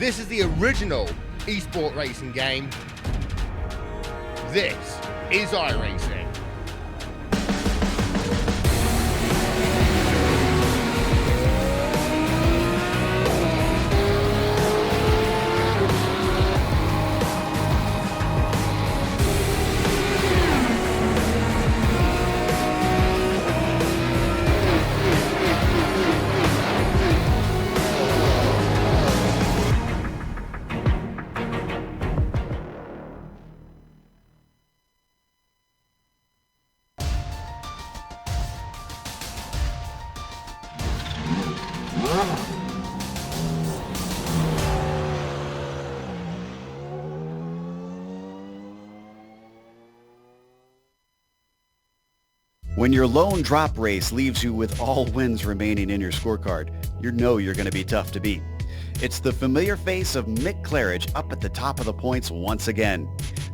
This is the original esport racing game. This is iRacing. When your lone drop race leaves you with all wins remaining in your scorecard, you know you're going to be tough to beat. It's the familiar face of Mick Claridge up at the top of the points once again.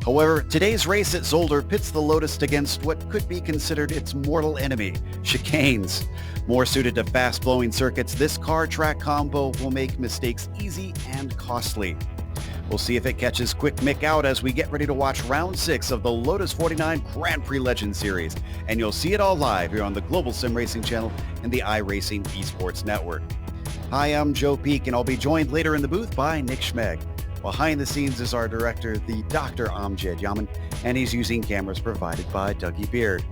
However, today's race at Zolder pits the Lotus against what could be considered its mortal enemy, chicanes. More suited to fast-flowing circuits, this car-track combo will make mistakes easy and costly. We'll see if it catches Quick Mick out as we get ready to watch round 6 of the Lotus 49 Grand Prix Legend Series. And you'll see it all live here on the Global Sim Racing channel and the iRacing Esports Network. Hi, I'm Joe Peak, and I'll be joined later in the booth by Nick Schmeg. Behind the scenes is our director, the Dr. Amjad Yaman, and he's using cameras provided by Dougie Beard.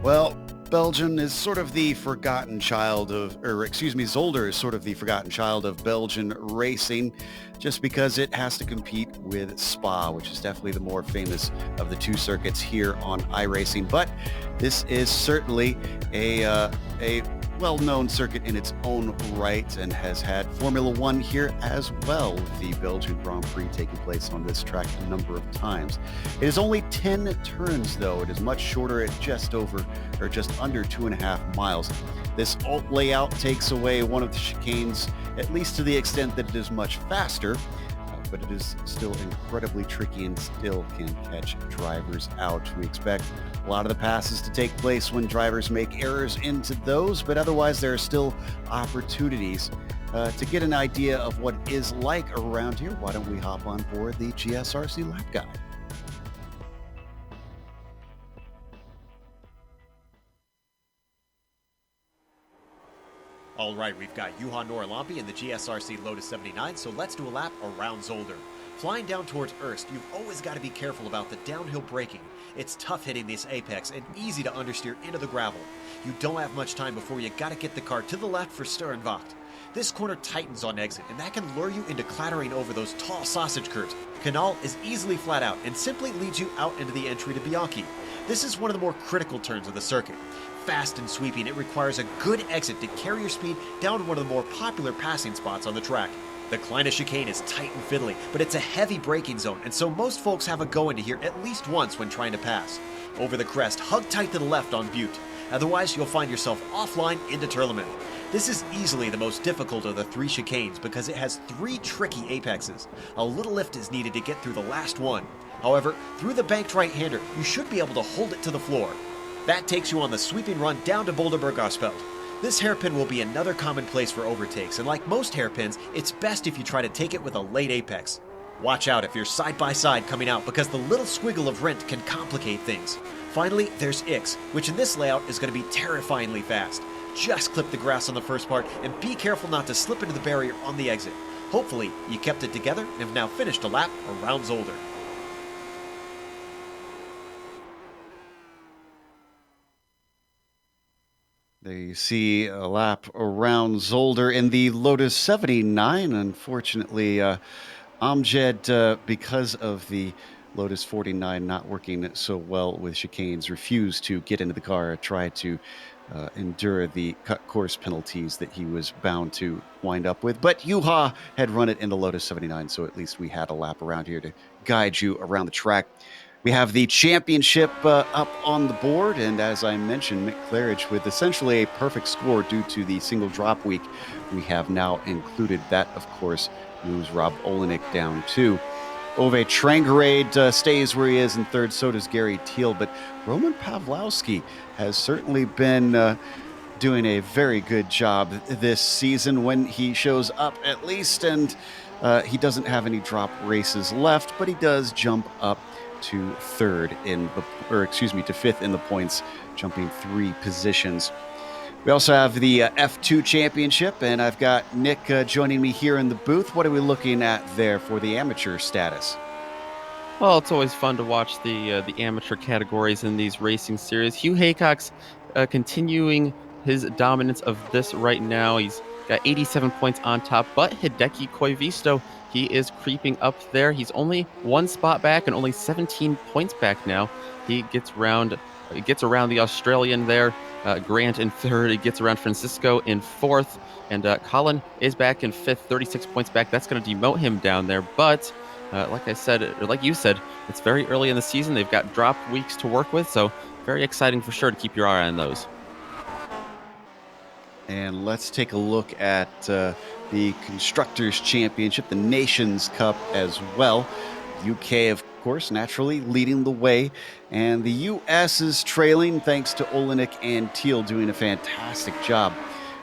Well, Belgium is sort of the forgotten child of, Zolder is sort of the forgotten child of Belgian racing, just because it has to compete with Spa, which is definitely the more famous of the two circuits here on iRacing. But this is certainly a well-known circuit in its own right and has had Formula One here as well, with the Belgian Grand Prix taking place on this track a number of times. It is only 10 turns, though. It is much shorter at just under 2.5 miles. This alt layout takes away one of the chicanes, at least to the extent that it is much faster, but it is still incredibly tricky and still can catch drivers out. We expect a lot of the passes to take place when drivers make errors into those, but otherwise there are still opportunities. To get an idea of what it is like around here, why don't we hop on board the GSRC Lap Guide? All right, we've got Juha Norlampi in the GSRC Lotus 79, so let's do a lap around Zolder. Flying down towards Erst, you've always got to be careful about the downhill braking. It's tough hitting this apex and easy to understeer into the gravel. You don't have much time before you got to get the car to the left for Sturenwacht. This corner tightens on exit, and that can lure you into clattering over those tall sausage curves. Canal is easily flat out and simply leads you out into the entry to Bianchi. This is one of the more critical turns of the circuit. Fast and sweeping, it requires a good exit to carry your speed down to one of the more popular passing spots on the track. The Kleine chicane is tight and fiddly, but it's a heavy braking zone, and so most folks have a go into here at least once when trying to pass. Over the crest, hug tight to the left on Butte. Otherwise, you'll find yourself offline into Turleman. This is easily the most difficult of the 3 chicanes because it has 3 tricky apexes. A little lift is needed to get through the last one. However, through the banked right-hander, you should be able to hold it to the floor. That takes you on the sweeping run down to Boulderberg-Ospelt. This hairpin will be another common place for overtakes, and like most hairpins, it's best if you try to take it with a late apex. Watch out if you're side-by-side coming out, because the little squiggle of rent can complicate things. Finally, there's Ix, which in this layout is going to be terrifyingly fast. Just clip the grass on the first part, and be careful not to slip into the barrier on the exit. Hopefully, you kept it together and have now finished a lap around Zolder. There you see a lap around Zolder in the Lotus 79. Unfortunately, Amjad, because of the Lotus 49 not working so well with chicanes, refused to get into the car or try to endure the cut course penalties that he was bound to wind up with. But Juha had run it in the Lotus 79, so at least we had a lap around here to guide you around the track. We have the championship up on the board, and as I mentioned, Mick Claridge with essentially a perfect score due to the single drop week we have now included. That, of course, moves Rob Olenek down too. Ove Trangerade stays where he is in third, so does Gary Teal, but Roman Pawlowski has certainly been doing a very good job this season when he shows up, at least, and He doesn't have any drop races left, but he does jump up to to fifth in the points, jumping 3 positions. We also have the F2 Championship, and I've got Nick joining me here in the booth. What are we looking at there for the amateur status? Well, it's always fun to watch the amateur categories in these racing series. Hugh Haycock's continuing his dominance of this right now. He's got 87 points on top, but Hideki Koivisto, he is creeping up there. He's only 1 spot back and only 17 points back now. He gets around the Australian there. Grant in third. He gets around Francisco in fourth. And Colin is back in fifth, 36 points back. That's going to demote him down there. But like you said, it's very early in the season. They've got drop weeks to work with. So very exciting for sure to keep your eye on those. And let's take a look at the Constructors' Championship, the Nations Cup as well. UK, of course, naturally leading the way. And the US is trailing thanks to Olenek and Thiel doing a fantastic job.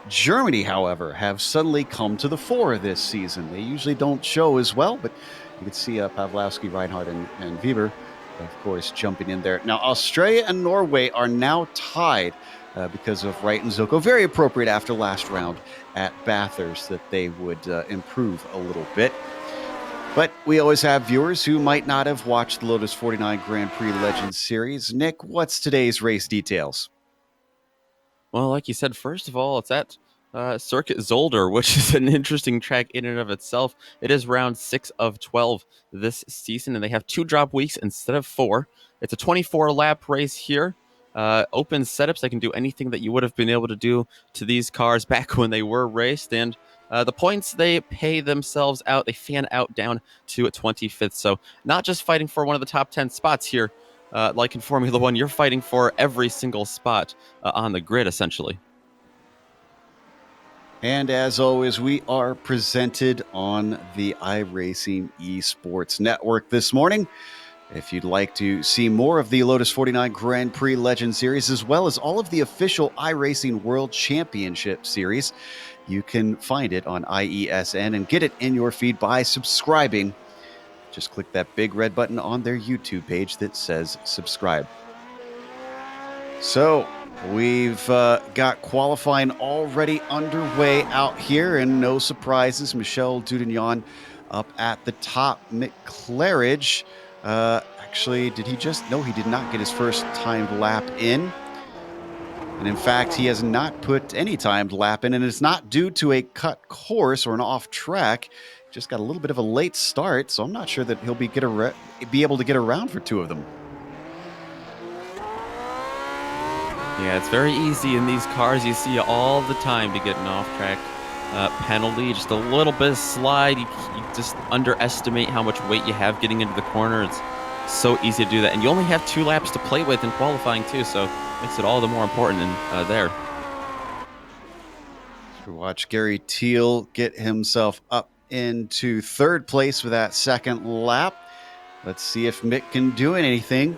Germany, however, have suddenly come to the fore this season. They usually don't show as well, but you can see Pawlowski, Reinhardt, and Weber, of course, jumping in there. Now, Australia and Norway are now tied because of Wright and Zoko. Very appropriate after last round at Bathurst that they would improve a little bit. But we always have viewers who might not have watched the Lotus 49 Grand Prix Legends Series. Nick, what's today's race details? Well, like you said, first of all, it's at Circuit Zolder, which is an interesting track in and of itself. It is round 6 of 12 this season, and they have 2 drop weeks instead of 4. It's a 24-lap race here. Open setups, they can do anything that you would have been able to do to these cars back when they were raced, and the points, they pay themselves out. They fan out down to 25th, so not just fighting for one of the top 10 spots here. Like in Formula One, you're fighting for every single spot on the grid, essentially. And as always, we are presented on the iRacing Esports Network this morning. If you'd like to see more of the Lotus 49 Grand Prix Legend Series, as well as all of the official iRacing World Championship Series, you can find it on IESN and get it in your feed by subscribing. Just click that big red button on their YouTube page that says subscribe. So we've got qualifying already underway out here, and no surprises. Michel Dudignon up at the top. Mick Claridge, actually, did he just? No, he did not get his first timed lap in. And in fact, he has not put any timed lap in, and it's not due to a cut course or an off track. Just got a little bit of a late start, so I'm not sure that he'll be able to get around for 2 of them. Yeah, it's very easy in these cars. You see all the time to get an off-track penalty. Just a little bit of slide. You just underestimate how much weight you have getting into the corner. It's so easy to do that. And you only have 2 laps to play with in qualifying, too, so it makes it all the more important there. We watch Gary Thiel get himself up into 3rd place with that 2nd lap. Let's see if Mick can do anything.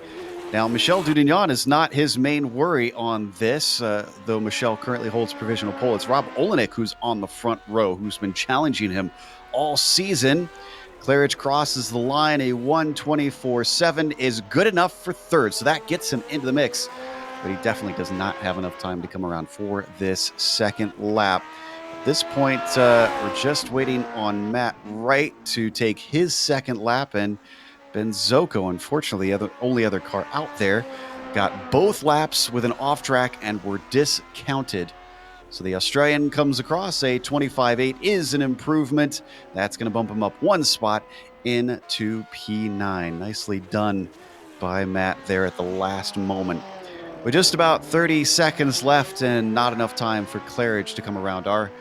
Now, Michel Dudignon is not his main worry on this, though Michel currently holds provisional pole. It's Rob Olenek who's on the front row, who's been challenging him all season. Claridge crosses the line. A 1:24.7 is good enough for 3rd, so that gets him into the mix. But he definitely does not have enough time to come around for this 2nd lap. At this point, we're just waiting on Matt Wright to take his 2nd lap, and Ben Zoko, unfortunately, the only other car out there, got both laps with an off track and were discounted. So the Australian comes across. A 25.8 is an improvement. That's going to bump him up 1 spot into P9. Nicely done by Matt there at the last moment. With just about 30 seconds left and not enough time for Claridge to come around, our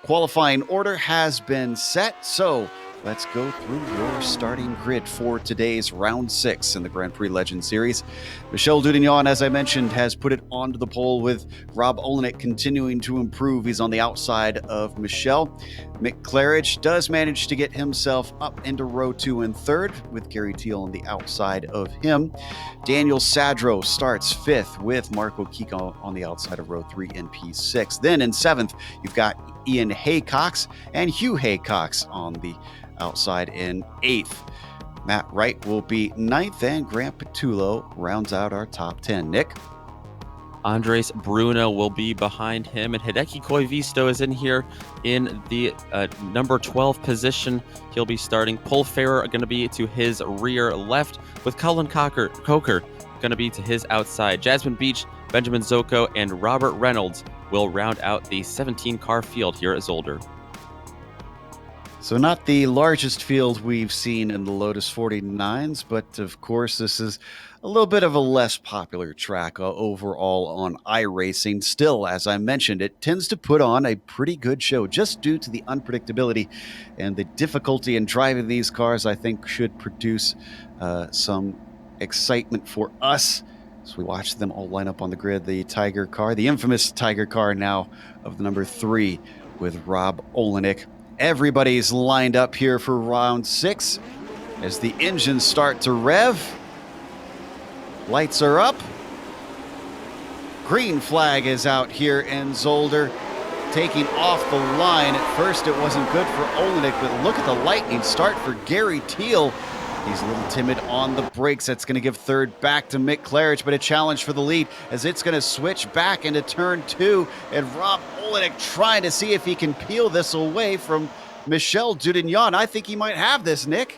qualifying order has been set, so let's go through your starting grid for today's round 6 in the Grand Prix Legend Series. Michel Dudignon, as I mentioned, has put it onto the pole with Rob Olenek continuing to improve. He's on the outside of Michel. Mick Claridge does manage to get himself up into row 2 and 3rd with Gary Thiel on the outside of him. Daniel Sadro starts 5th with Marco Kiko on the outside of row 3 in P6. Then in 7th, you've got Ian Haycox and Hugh Haycox on the outside in 8th. Matt Wright will be 9th, and Grant Petullo rounds out our top 10. Nick? Andres Bruno will be behind him, and Hideki Koivisto is in here in the number 12 position. He'll be starting. Paul Ferrer going to be to his rear left, with Colin Coker going to be to his outside. Jasmine Beach, Benjamin Zocco, and Robert Reynolds will round out the 17-car field here at Zolder. So not the largest field we've seen in the Lotus 49s, but of course this is a little bit of a less popular track overall on iRacing. Still, as I mentioned, it tends to put on a pretty good show just due to the unpredictability and the difficulty in driving these cars. I think should produce some excitement for us as we watch them all line up on the grid. The Tiger car, the infamous Tiger car now of the number 3 with Rob Olenek. Everybody's lined up here for round 6 as the engines start to rev. Lights are up. Green flag is out here in Zolder, taking off the line. At first it wasn't good for Olenek, but look at the lightning start for Gary Teal. He's a little timid on the brakes. That's going to give third back to Mick Claridge, but a challenge for the lead as it's going to switch back into turn 2. And Rob Olenek trying to see if he can peel this away from Michel Dudignan. I think he might have this, Nick.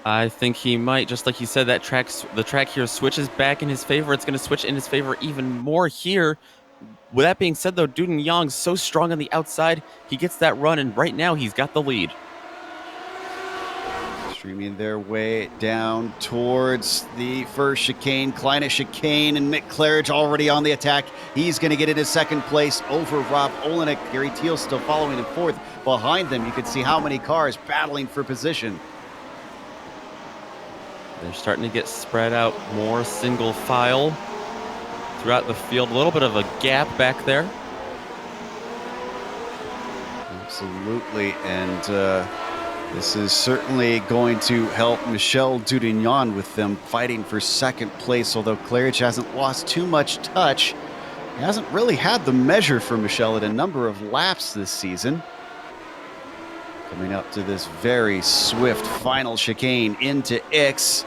I think he might. Just like you said, the track here switches back in his favor. It's going to switch in his favor even more here. With that being said, though, Dudignan's so strong on the outside. He gets that run, and right now he's got the lead. Streaming their way down towards the first chicane, Kleina chicane, and Mick Claridge already on the attack. He's going to get into second place over Rob Olenek. Gary Teal still following in 4th. Behind them, you can see how many cars battling for position. They're starting to get spread out more single file throughout the field. A little bit of a gap back there. Absolutely, and this is certainly going to help Michel Dudignan with them fighting for second place, although Claridge hasn't lost too much touch. He hasn't really had the measure for Michel at a number of laps this season. Coming up to this very swift final chicane into Ix.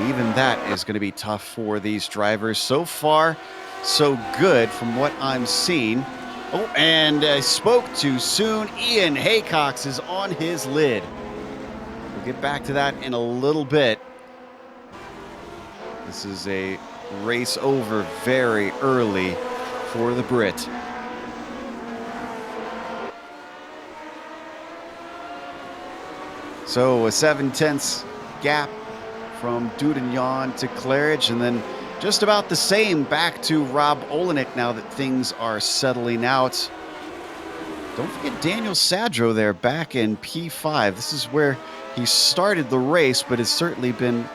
Even that is going to be tough for these drivers. So far, so good from what I'm seeing. Oh, and I spoke too soon. Ian Haycox is on his lid. We'll get back to that in a little bit. This is a race over very early for the Brit. So a 7/10 gap from Dudignan to Claridge, and then just about the same back to Rob Olenek now that things are settling out. Don't forget Daniel Sadro there back in P5. This is where he started the race, but has certainly been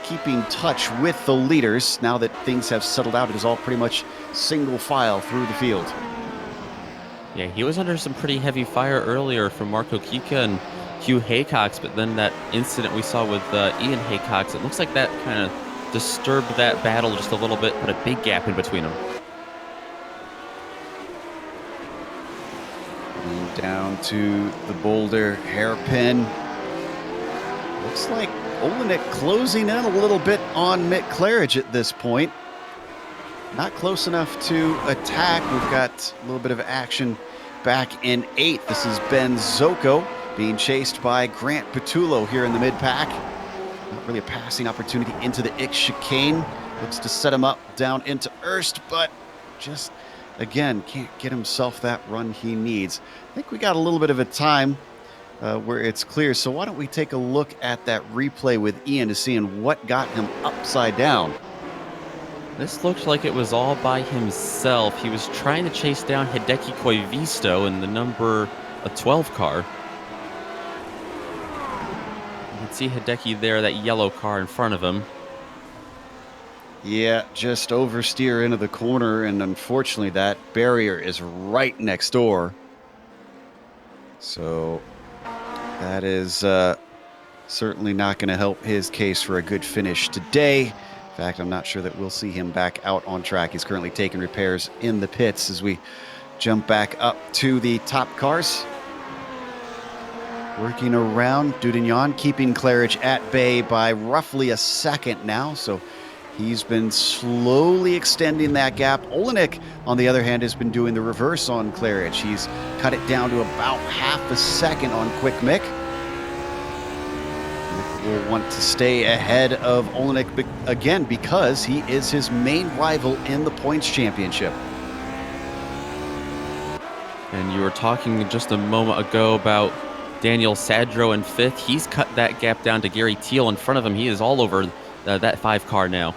keeping touch with the leaders. Now that things have settled out, it is all pretty much single file through the field. Yeah, he was under some pretty heavy fire earlier from Marco Kika and Hugh Haycox, but then that incident we saw with Ian Haycox, it looks like that kind of disturbed that battle just a little bit, put a big gap in between them. And down to the Boulder hairpin. Looks like Olenek closing in a little bit on Mick Claridge at this point. Not close enough to attack. We've got a little bit of action back in 8th. This is Ben Zocco being chased by Grant Petullo here in the mid-pack. Not really a passing opportunity into the Ix chicane. Looks to set him up down into Erst, but just, again, can't get himself that run he needs. I think we got a little bit of a time where it's clear, so why don't we take a look at that replay with Ian to see what got him upside down. This looked like it was all by himself. He was trying to chase down Hideki Koivisto in the number 12 car. You can see Hideki there, that yellow car in front of him. Yeah, just oversteer into the corner, and unfortunately that barrier is right next door. So that is certainly not going to help his case for a good finish today. In fact, I'm not sure that we'll see him back out on track. He's currently taking repairs in the pits as we jump back up to the top cars. working around Dudignon, keeping Claridge at bay by roughly a second now. So he's been slowly extending that gap. Olenek, on the other hand, has been doing the reverse on Claridge. He's cut it down to about half a second on Quick Mick. Mick will want to stay ahead of Olenek again because he is his main rival in the points championship. And you were talking just a moment ago about Daniel Sadro in 5th. He's cut that gap down to Gary Teal in front of him. He is all over that 5 car now.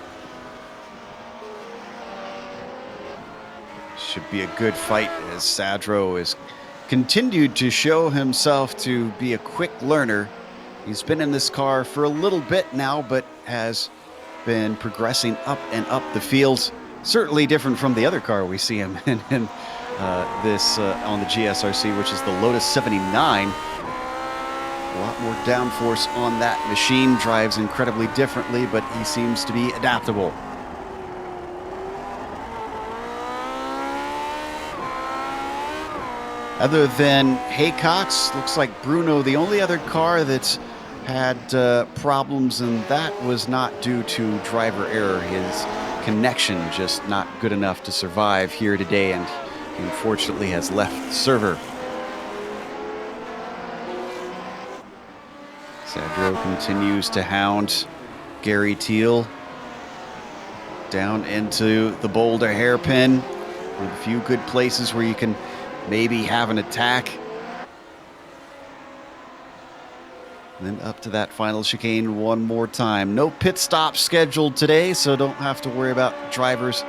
Should be a good fight as Sadro has continued to show himself to be a quick learner. He's been in this car for a little bit now, but has been progressing up and up the field. Certainly different from the other car we see him in this on the GSRC, which is the Lotus 79. A lot more downforce on that machine, drives incredibly differently, but he seems to be adaptable. Other than Haycox, looks like Bruno, the only other car that's had problems, and that was not due to driver error. His connection just not good enough to survive here today, and he unfortunately has left the server. Sadro continues to hound Gary Teal down into the Boulder hairpin. One of the few good places where you can maybe have an attack. And then up to that final chicane one more time. No pit stop scheduled today, so don't have to worry about drivers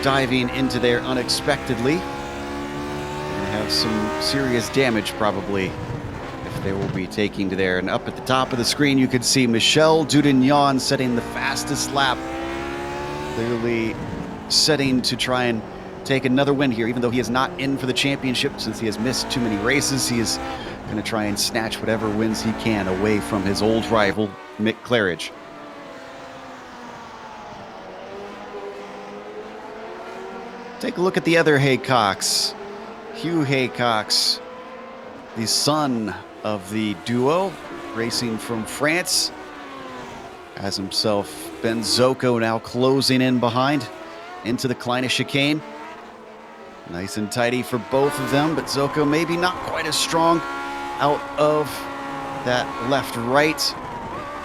diving into there unexpectedly. And have some serious damage probably if they will be taking to there. And up at the top of the screen you can see Michel Dudignon setting the fastest lap. Clearly setting to try and take another win here, even though he is not in for the championship since he has missed too many races. He is going to try and snatch whatever wins he can away from his old rival, Mick Claridge. Take a look at the other Haycox. Hugh Haycox, the son of the duo, racing from France, has himself Ben Zoko now closing in behind into the Kleine chicane. Nice and tidy for both of them, but Zoko maybe not quite as strong out of that left-right.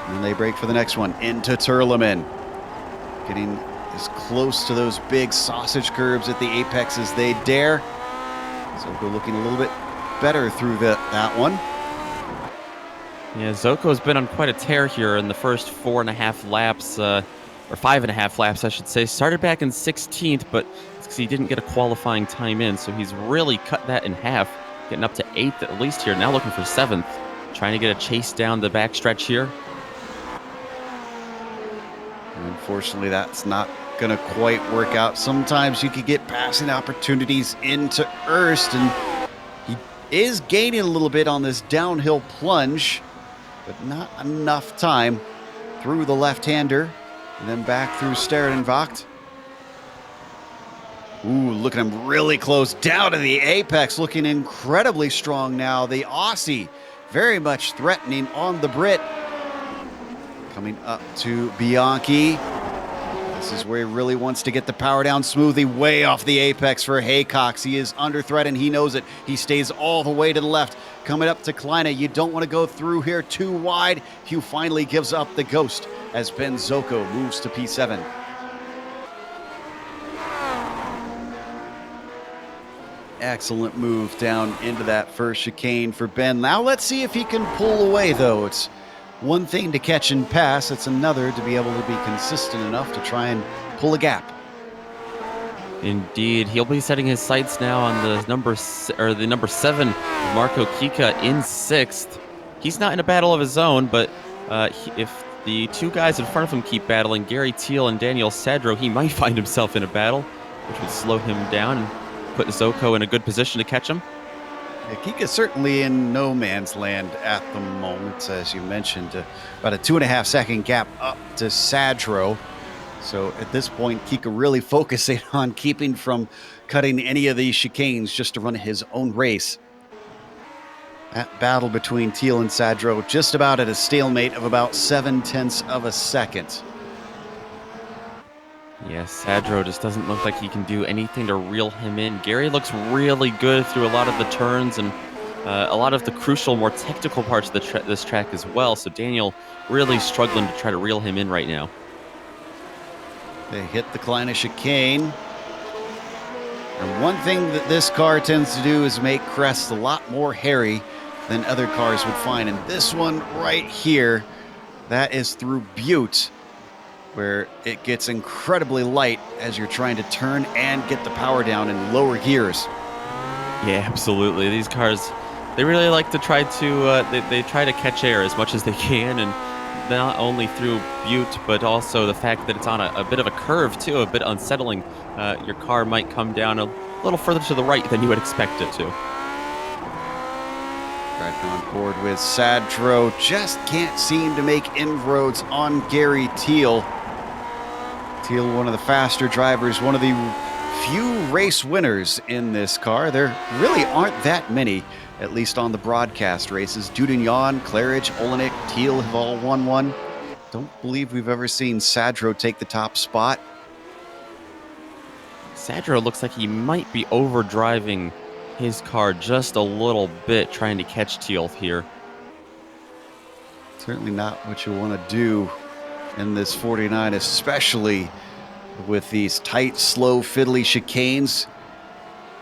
And they break for the next one into Turleman. Getting as close to those big sausage curbs at the apex as they dare. Zoko looking a little bit better through that one. Yeah, Zoko's been on quite a tear here in the first 4.5 laps, or 5.5 laps, I should say. Started back in 16th, but it's because he didn't get a qualifying time in, so he's really cut that in half, getting up to 8th at least here. Now looking for 7th, trying to get a chase down the backstretch here. Unfortunately, that's not going to quite work out. Sometimes you could get passing opportunities into Erst, and he is gaining a little bit on this downhill plunge, but not enough time through the left-hander, and then back through Sterrenwacht. Ooh, look at him really close down to the apex, looking incredibly strong now. The Aussie very much threatening on the Brit. Coming up to Bianchi. This is where he really wants to get the power down smoothly, way off the apex for Haycox. He is under threat and he knows it. He stays all the way to the left. Coming up to Kleine, you don't want to go through here too wide. Hugh finally gives up the ghost as Ben Zoko moves to P7. Excellent move down into that first chicane for Ben. Now let's see if he can pull away, though. It's one thing to catch and pass, it's another to be able to be consistent enough to try and pull a gap. Indeed, he'll be setting his sights now on the number 7, Marco Kika, in 6th. He's not in a battle of his own, but if the two guys in front of him keep battling, Gary Teal and Daniel Sadro, he might find himself in a battle, which would slow him down and put Zoko in a good position to catch him. Yeah, Kika's certainly in no man's land at the moment, as you mentioned. About a 2.5 second gap up to Sadro. So at this point, Kika really focusing on keeping from cutting any of these chicanes just to run his own race. That battle between Teal and Sadro just about at a stalemate of about 0.7 of a second. Yeah, Sadro just doesn't look like he can do anything to reel him in. Gary looks really good through a lot of the turns and a lot of the crucial, more technical parts of this track as well. So Daniel really struggling to try to reel him in right now. They hit the Kleine chicane. And one thing that this car tends to do is make crests a lot more hairy than other cars would find. And this one right here, that is through Butte, where it gets incredibly light as you're trying to turn and get the power down in lower gears. Yeah, absolutely. These cars, they really like to try to they try to catch air as much as they can, and not only through Butte, but also the fact that it's on a bit of a curve too, a bit unsettling. Your car might come down a little further to the right than you would expect it to. Right on board with Sadro, just can't seem to make inroads on Gary Teal. Teal, one of the faster drivers, one of the few race winners in this car. There really aren't that many, at least on the broadcast races. Dudignon, Claridge, Olenek, Teal have all won one. Don't believe we've ever seen Sadro take the top spot. Sadro looks like he might be overdriving his car just a little bit, trying to catch Teal here. Certainly not what you want to do in this 49, especially with these tight, slow, fiddly chicanes.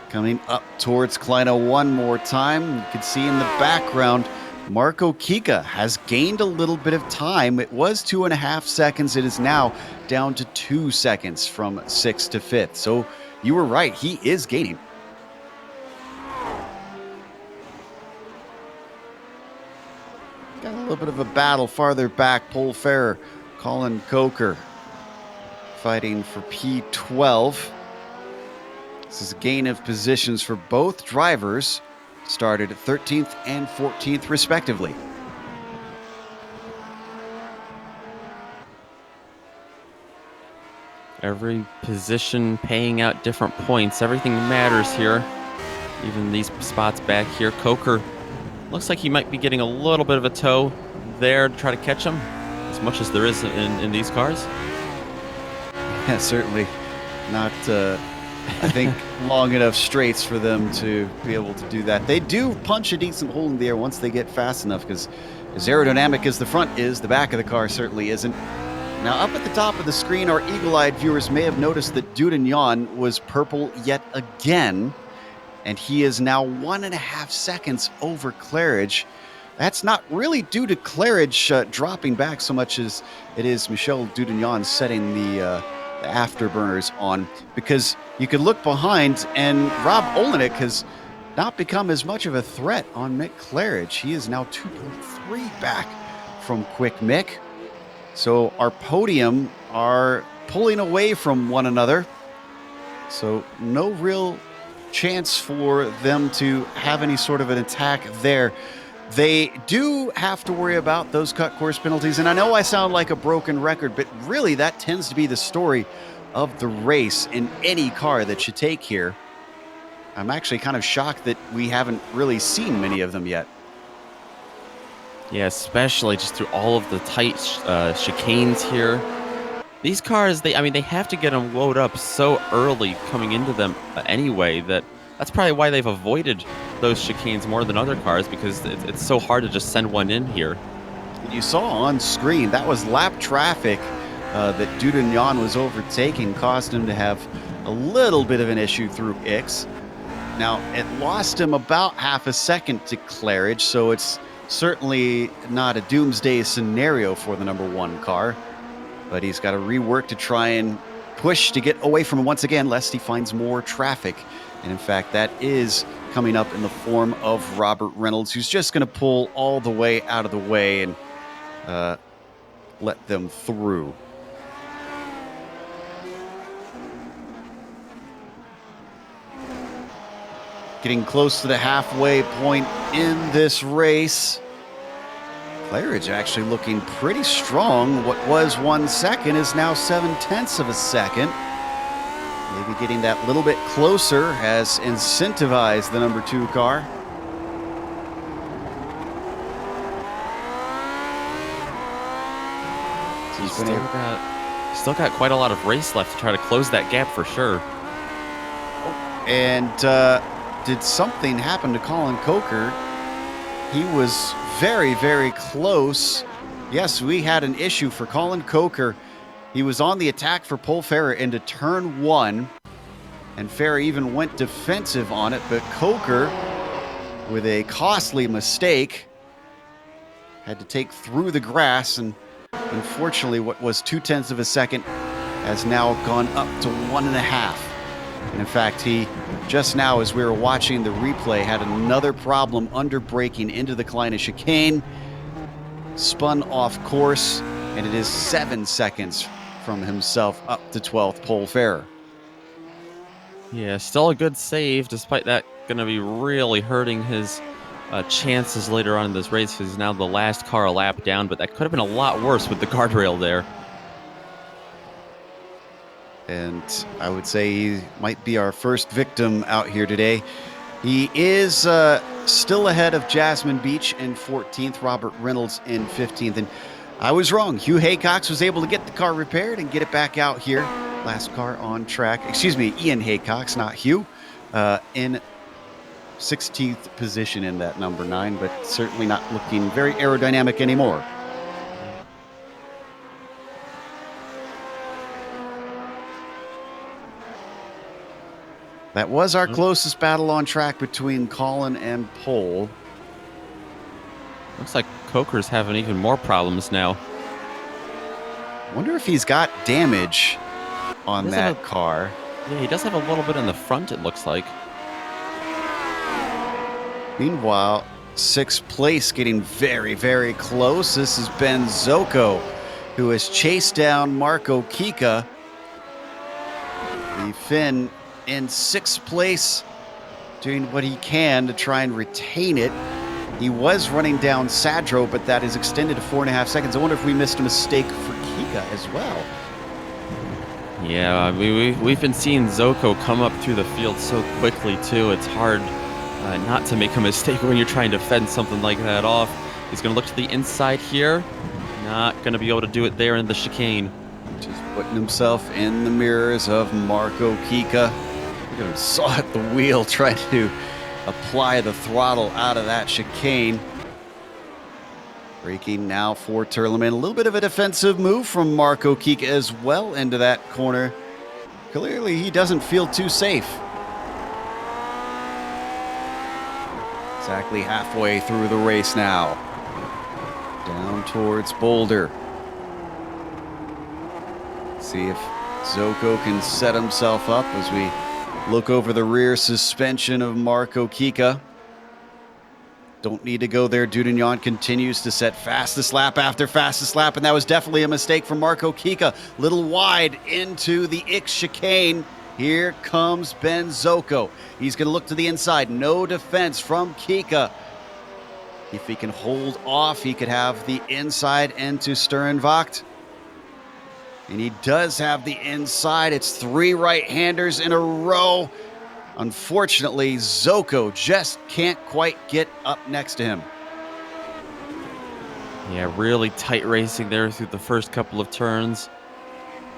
Coming up towards Kleine one more time. You can see in the background, Marco Kika has gained a little bit of time. It was 2.5 seconds. It is now down to 2 seconds from 6th to 5th. So you were right. He is gaining. Got a little bit of a battle farther back. Pole Ferrer, Colin Coker fighting for P12. This is a gain of positions for both drivers. Started at 13th and 14th respectively. Every position paying out different points. Everything matters here. Even these spots back here. Coker looks like he might be getting a little bit of a tow there to try to catch him, as much as there is in these cars. Yeah, certainly not, I think, long enough straights for them to be able to do that. They do punch a decent hole in the air once they get fast enough, because as aerodynamic as the front is, the back of the car certainly isn't. Now, up at the top of the screen, our eagle-eyed viewers may have noticed that Dudignon was purple yet again, and he is now 1.5 seconds over Claridge. That's not really due to Claridge dropping back so much as it is Michel Dudignon setting the afterburners on, because you could look behind and Rob Olenek has not become as much of a threat on Mick Claridge. He is now 2.3 back from Quick Mick. So our podium are pulling away from one another. So no real chance for them to have any sort of an attack there. They do have to worry about those cut course penalties. And I know I sound like a broken record, but really that tends to be the story of the race in any car that you take here. I'm actually kind of shocked that we haven't really seen many of them yet. Yeah, especially just through all of the tight chicanes here. These cars, they have to get them loaded up so early coming into them anyway, that's probably why they've avoided those chicanes more than other cars, because it's so hard to just send one in here. You saw on screen, that was lap traffic that Dudignon was overtaking, caused him to have a little bit of an issue through Ix. Now, it lost him about 0.5 second to Claridge, so it's certainly not a doomsday scenario for the number one car, but he's got to rework to try and push to get away from him once again, lest he finds more traffic. And in fact, that is coming up in the form of Robert Reynolds, who's just going to pull all the way out of the way and let them through. Getting close to the halfway point in this race. Claridge actually looking pretty strong. What was 1 second is now 0.7 of a second. Maybe getting that little bit closer has incentivized the number two car. He's still got quite a lot of race left to try to close that gap for sure. And did something happen to Colin Coker? He was very, very close. Yes, we had an issue for Colin Coker. He was on the attack for Pole Farrer into turn 1. And Farrer even went defensive on it, but Coker, with a costly mistake, had to take through the grass, and unfortunately what was 0.2 of a second has now gone up to 1.5. And in fact, he just now, as we were watching the replay, had another problem under braking into the Kleine chicane, spun off course, and it is 7 seconds from himself up to 12th Pole Farrer. Yeah, still a good save, despite that going to be really hurting his chances later on in this race, because he's now the last car a lap down, but that could have been a lot worse with the guardrail there. And I would say he might be our first victim out here today. He is still ahead of Jasmine Beach in 14th, Robert Reynolds in 15th. And I was wrong. Hugh Haycox was able to get the car repaired and get it back out here. Last car on track. Excuse me, Ian Haycox, not Hugh, in 16th position in that number 9, but certainly not looking very aerodynamic anymore. That was our closest battle on track between Colin and Pole. Looks like Coker's having even more problems now. Wonder if he's got damage on that car. Yeah, he does have a little bit in the front, it looks like. Meanwhile, 6th place getting very, very close. This is Ben Zoko, who has chased down Marco Kika. The Finn in 6th place, doing what he can to try and retain it. He was running down Sadro, but that is extended to 4.5 seconds. I wonder if we missed a mistake for Kika as well. Yeah, we've been seeing Zoko come up through the field so quickly, too. It's hard not to make a mistake when you're trying to fend something like that off. He's going to look to the inside here. Not going to be able to do it there in the chicane. Just putting himself in the mirrors of Marco Kika. Look at him saw at the wheel, trying to apply the throttle out of that chicane. Braking now for Turleman. A little bit of a defensive move from Marco Kika as well into that corner. Clearly he doesn't feel too safe. Exactly halfway through the race now. Down towards Boulder. See if Zoko can set himself up as we look over the rear suspension of Marco Kika. Don't need to go there. Dudignon continues to set fastest lap after fastest lap, and that was definitely a mistake from Marco Kika. Little wide into the X chicane. Here comes Ben Zoko. He's going to look to the inside. No defense from Kika. If he can hold off, he could have the inside into Sternvacht. And he does have the inside. It's 3 right-handers in a row. Unfortunately, Zoko just can't quite get up next to him. Yeah, really tight racing there through the first couple of turns.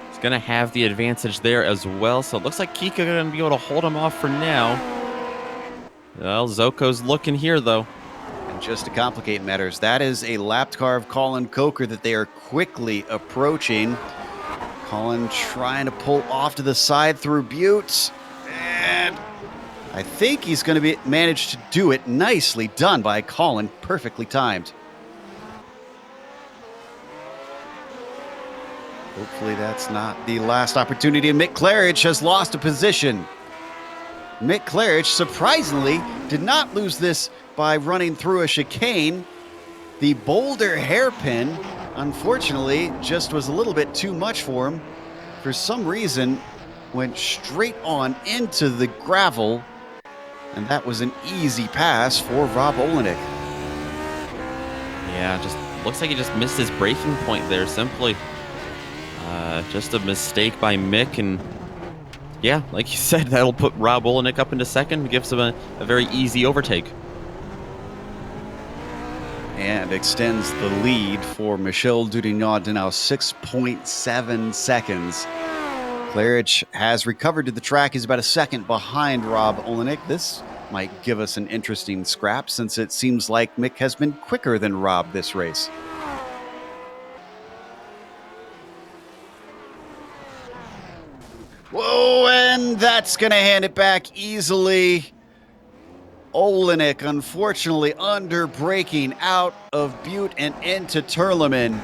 He's going to have the advantage there as well. So it looks like Kika going to be able to hold him off for now. Well, Zoko's looking here, though. And just to complicate matters, that is a lapped car of Colin Coker that they are quickly approaching. Colin trying to pull off to the side through Buttes. And I think he's going to manage to do it. Nicely done by Colin. Perfectly timed. Hopefully that's not the last opportunity. And Mick Claridge has lost a position. Mick Claridge, surprisingly, did not lose this by running through a chicane. The Boulder hairpin, unfortunately, just was a little bit too much for him. For some reason, went straight on into the gravel, and that was an easy pass for Rob Olenek. Yeah, just looks like he just missed his braking point there, simply. Just a mistake by Mick, and yeah, like you said, that'll put Rob Olenek up into second, gives him a very easy overtake. and extends the lead for Michel Dudignon to now 6.7 seconds. Claridge has recovered to the track. He's about a second behind Rob Olenek. This might give us an interesting scrap since it seems like Mick has been quicker than Rob this race. Whoa, and that's going to hand it back easily. Olenek, unfortunately, under braking out of Butte and into Turleman.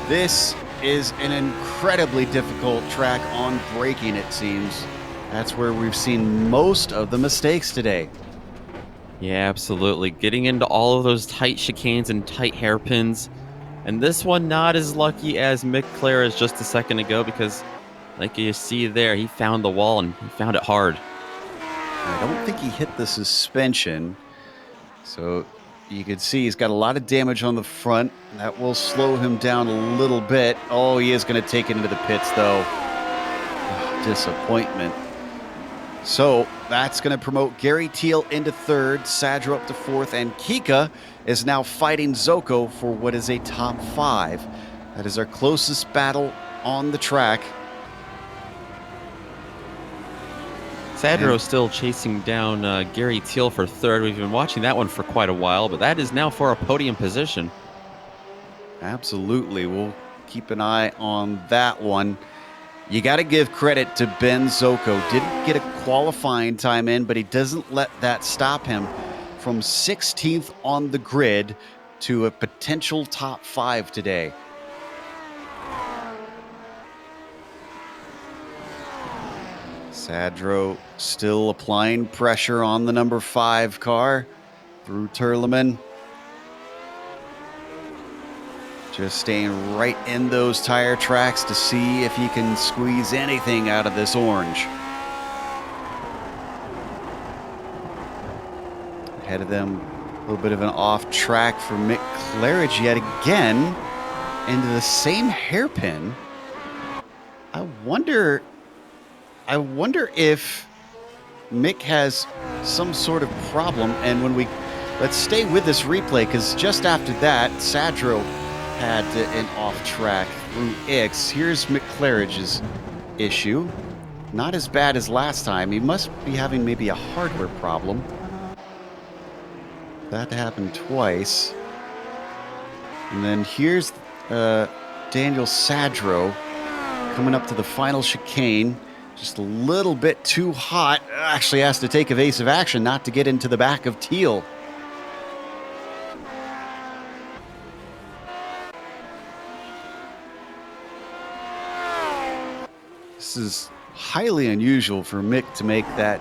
This is an incredibly difficult track on braking, it seems. That's where we've seen most of the mistakes today. Yeah, absolutely. Getting into all of those tight chicanes and tight hairpins. And this one not as lucky as Mick Claridge just a second ago because, like you see there, he found the wall and he found it hard. I don't think he hit the suspension. So you can see he's got a lot of damage on the front. That will slow him down a little bit. Oh, he is going to take it into the pits, though. Disappointment. So that's going to promote Gary Teal into third, Sadro up to fourth, and Kika is now fighting Zoko for what is a top 5. That is our closest battle on the track. Sadro still chasing down Gary Teal for third. We've been watching that one for quite a while, but that is now for a podium position. Absolutely. We'll keep an eye on that one. You got to give credit to Ben Zoko. Didn't get a qualifying time in, but he doesn't let that stop him from 16th on the grid to a potential top 5 today. Sadro still applying pressure on the number 5 car through Turleman. Just staying right in those tire tracks to see if he can squeeze anything out of this orange. Ahead of them, a little bit of an off track for Mick Claridge yet again into the same hairpin. I wonder if Mick has some sort of problem. And when let's stay with this replay, because just after that, Sadro had an off track through X. Here's Mick Claridge's issue. Not as bad as last time. He must be having maybe a hardware problem. That happened twice. And then here's Daniel Sadro coming up to the final chicane. Just a little bit too hot. Actually has to take evasive action not to get into the back of Teal. This is highly unusual for Mick to make that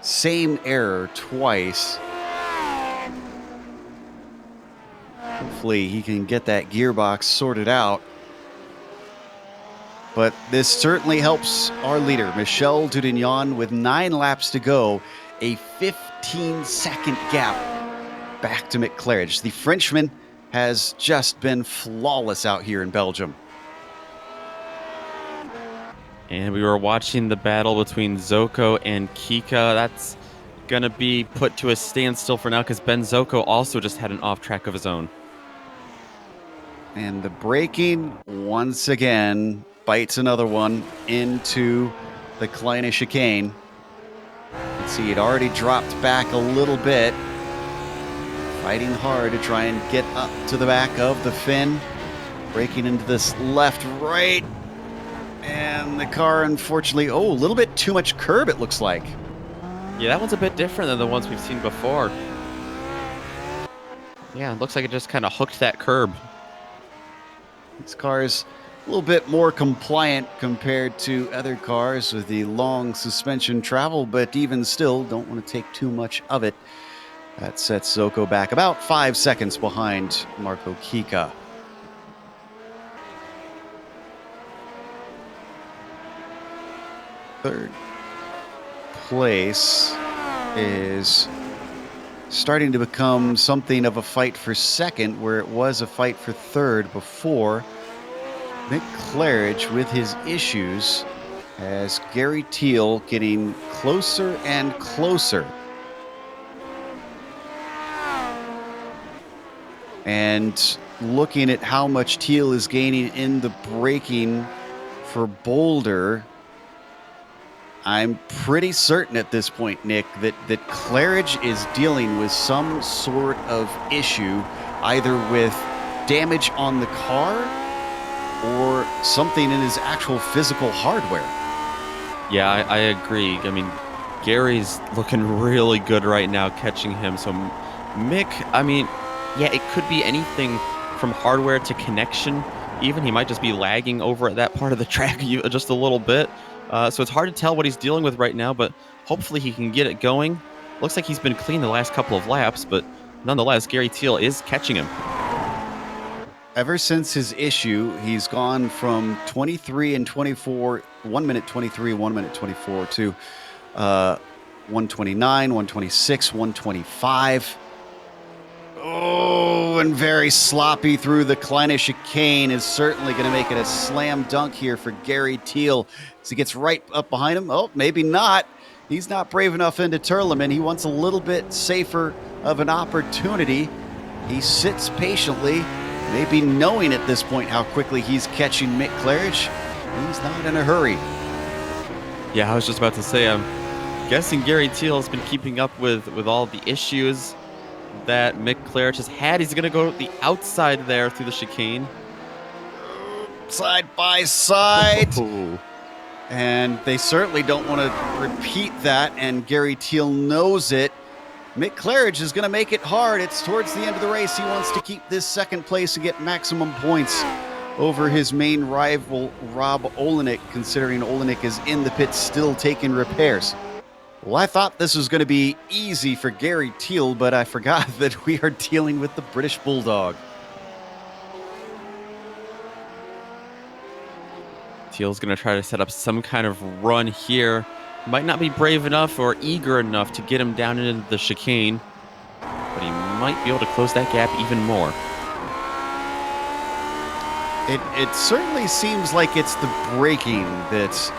same error twice. Hopefully he can get that gearbox sorted out. But this certainly helps our leader, Michel Dudignon, with 9 laps to go. A 15-second gap back to Mick Claridge. The Frenchman has just been flawless out here in Belgium. And we were watching the battle between Zoko and Kika. That's going to be put to a standstill for now because Ben Zoko also just had an off track of his own. And the braking, once again, bites another one into the Kleine chicane. You can see it already dropped back a little bit. Fighting hard to try and get up to the back of the fin. Braking into this left-right. And the car, unfortunately, a little bit too much curb, it looks like. Yeah, that one's a bit different than the ones we've seen before. Yeah, it looks like it just kind of hooked that curb. This car is a little bit more compliant compared to other cars with the long suspension travel, but even still, don't want to take too much of it. That sets Zoko back about 5 seconds behind Marco Kika. Third place is starting to become something of a fight for second, where it was a fight for third before. Mick Claridge with his issues as Gary Teal getting closer and closer. And looking at how much Teal is gaining in the braking for Boulder, I'm pretty certain at this point, Nick, that Claridge is dealing with some sort of issue, either with damage on the car or something in his actual physical hardware. Yeah, I agree. I mean, Gary's looking really good right now catching him. So Mick, I mean, yeah, it could be anything from hardware to connection. Even he might just be lagging over at that part of the track just a little bit. So it's hard to tell what he's dealing with right now, but hopefully he can get it going. Looks like he's been clean the last couple of laps, but nonetheless, Gary Teal is catching him. Ever since his issue, he's gone from 23 and 24, 1 minute 23, 1 minute 24 to 129, 126, 125. Oh, and very sloppy through the Kleine chicane is certainly going to make it a slam dunk here for Gary Teal as he gets right up behind him. Oh, maybe not. He's not brave enough into Turleman. He wants a little bit safer of an opportunity. He sits patiently, maybe knowing at this point how quickly he's catching Mick Claridge. He's not in a hurry. Yeah, I was just about to say, I'm guessing Gary Teal has been keeping up with all the issues that Mick Claridge has had. He's going to go the outside there through the chicane. Side by side. Oh. And they certainly don't want to repeat that, and Gary Teal knows it. Mick Claridge is going to make it hard. It's towards the end of the race. He wants to keep this second place and get maximum points over his main rival, Rob Olenek, considering Olenek is in the pit still taking repairs. Well, I thought this was going to be easy for Gary Teal, but I forgot that we are dealing with the British Bulldog. Teal's going to try to set up some kind of run here. Might not be brave enough or eager enough to get him down into the chicane, but he might be able to close that gap even more. It certainly seems like it's the braking that's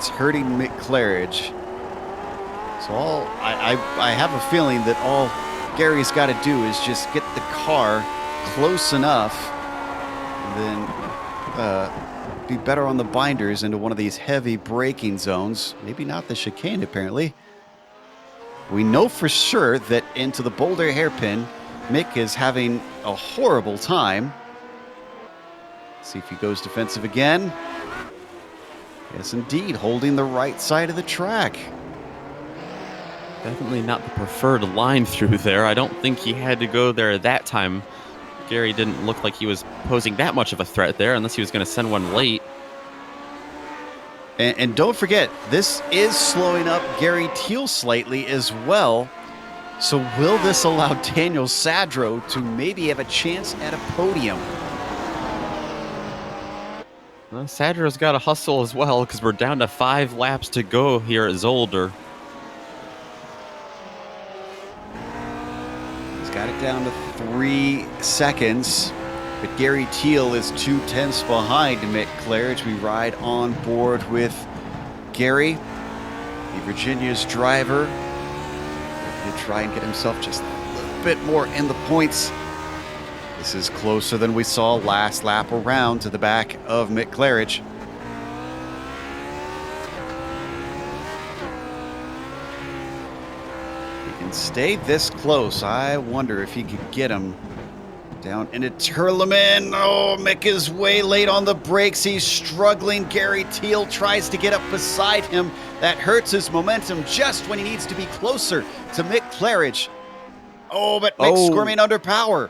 hurting Mick Claridge. So I have a feeling that all Gary's got to do is just get the car close enough and then be better on the binders into one of these heavy braking zones. Maybe not the chicane, apparently. We know for sure that into the Boulder hairpin, Mick is having a horrible time. See if he goes defensive again. Yes, indeed, holding the right side of the track. Definitely not the preferred line through there. I don't think he had to go there that time. Gary didn't look like he was posing that much of a threat there, unless he was going to send one late. And don't forget, this is slowing up Gary Teal slightly as well. So will this allow Daniel Sadro to maybe have a chance at a podium? Well, Sadro's got to hustle as well, because we're down to 5 laps to go here at Zolder. He's got it down to 3 seconds. But Gary Teal is 2/10 behind Mick Claridge. We ride on board with Gary, the Virginia's driver. He'll try and get himself just a little bit more in the points. This is closer than we saw last lap around to the back of Mick Claridge. He can stay this close. I wonder if he could get him down into Turleman. Oh, Mick is way late on the brakes. He's struggling. Gary Teal tries to get up beside him. That hurts his momentum just when he needs to be closer to Mick Claridge. Oh, but Mick's squirming under power.